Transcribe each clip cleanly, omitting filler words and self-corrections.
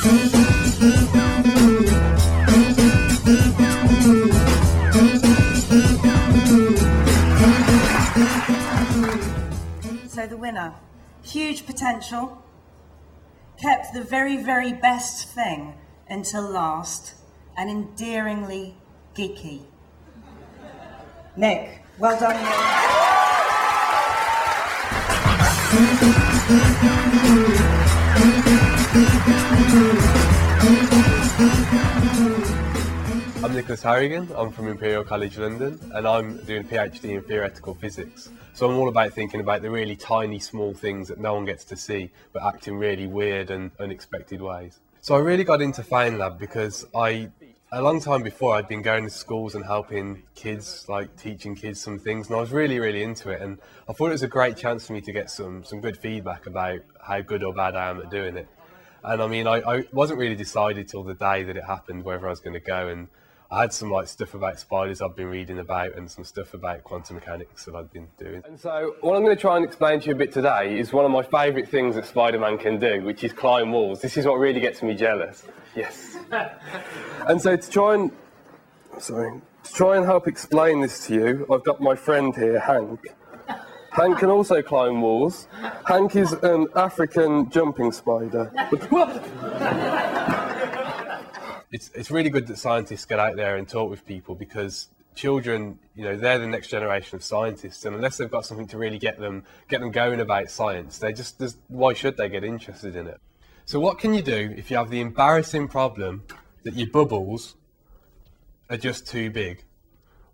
So the winner, huge potential, kept the very, very best thing until last, and endearingly geeky. Nick, well done. I'm Nicholas Harrigan, I'm from Imperial College London, and I'm doing a PhD in theoretical physics. So I'm all about thinking about the really tiny, small things that no one gets to see, but act in really weird and unexpected ways. So I really got into FameLab because a long time before I'd been going to schools and helping kids, like teaching kids some things, and I was really, really into it, and I thought it was a great chance for me to get some good feedback about how good or bad I am at doing it. And I mean, I wasn't really decided till the day that it happened whether I was going to go, and I had some stuff about spiders I've been reading about and some stuff about quantum mechanics that I've been doing. And so what I'm going to try and explain to you a bit today is one of my favourite things that Spider-Man can do, which is climb walls. This is what really gets me jealous. Yes. And so to try and help explain this to you, I've got my friend here, Hank. Hank can also climb walls. Hank is an African jumping spider. It's really good that scientists get out there and talk with people, because children, they're the next generation of scientists, and unless they've got something to really get them going about science, why should they get interested in it? So what can you do if you have the embarrassing problem that your bubbles are just too big?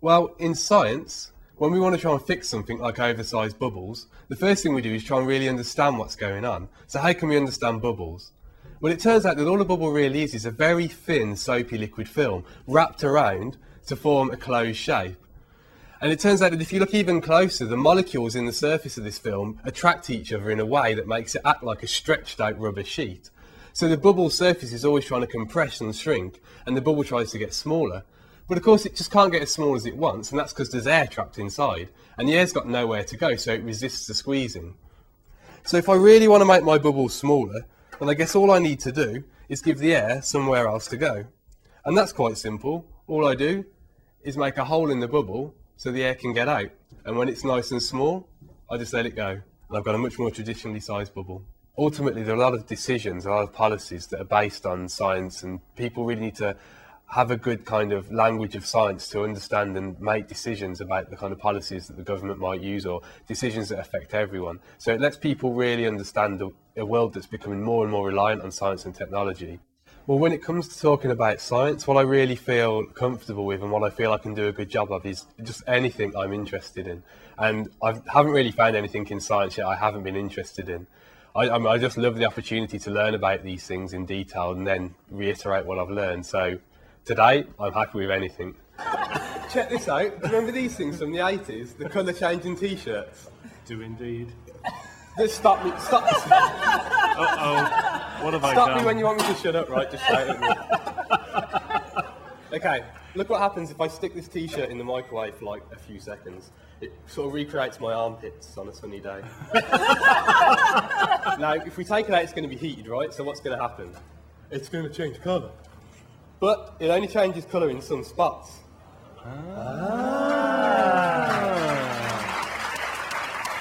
Well, in science, when we want to try and fix something like oversized bubbles, the first thing we do is try and really understand what's going on. So how can we understand bubbles? Well, it turns out that all a bubble really is a very thin, soapy liquid film wrapped around to form a closed shape. And it turns out that if you look even closer, the molecules in the surface of this film attract each other in a way that makes it act like a stretched out rubber sheet. So the bubble surface is always trying to compress and shrink, and the bubble tries to get smaller. But of course it just can't get as small as it wants, and that's because there's air trapped inside, and the air's got nowhere to go, so it resists the squeezing. So if I really want to make my bubble smaller, well, I guess all I need to do is give the air somewhere else to go. And that's quite simple. All I do is make a hole in the bubble so the air can get out. And when it's nice and small, I just let it go. And I've got a much more traditionally sized bubble. Ultimately, there are a lot of decisions, a lot of policies that are based on science, and people really need to have a good kind of language of science to understand and make decisions about the kind of policies that the government might use, or decisions that affect everyone. So it lets people really understand a world that's becoming more and more reliant on science and technology. Well, when it comes to talking about science, what I really feel comfortable with and what I feel I can do a good job of is just anything I'm interested in. And I haven't really found anything in science yet I haven't been interested in. I just love the opportunity to learn about these things in detail and then reiterate what I've learned. So today, I'm happy with anything. Check this out. Remember these things from the 80s? The colour changing T-shirts? Do indeed. Just stop me. Stop me. Uh-oh. What have I done? Stop me when you want me to shut up, right? Just shout at me. Okay, look what happens if I stick this T-shirt in the microwave for like a few seconds. It sort of recreates my armpits on a sunny day. Now, if we take it out, it's going to be heated, right? So what's going to happen? It's going to change colour. But it only changes colour in some spots.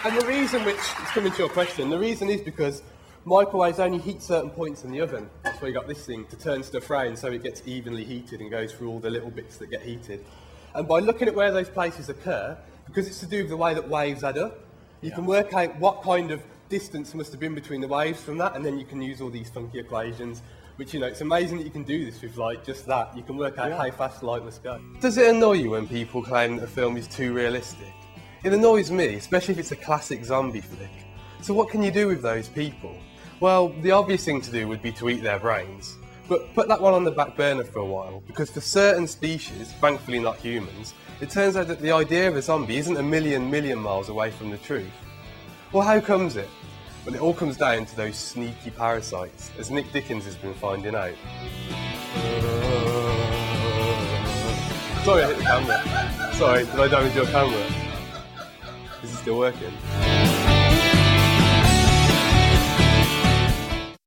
And the reason, which is coming to your question, the reason is because microwaves only heat certain points in the oven. That's why you got this thing to turn stuff round so it gets evenly heated and goes through all the little bits that get heated. And by looking at where those places occur, because it's to do with the way that waves add up, you can work out what kind of distance must have been between the waves from that, and then you can use all these funky equations. Which, it's amazing that you can do this with, just that. You can work out how fast light must go. Does it annoy you when people claim that a film is too realistic? It annoys me, especially if it's a classic zombie flick. So what can you do with those people? Well, the obvious thing to do would be to eat their brains. But put that one on the back burner for a while, because for certain species, thankfully not humans, it turns out that the idea of a zombie isn't a million miles away from the truth. Well, how comes it? Well, it all comes down to those sneaky parasites, as Nick Dickens has been finding out. Sorry, I hit the camera. Sorry, did I damage your camera? Is it still working?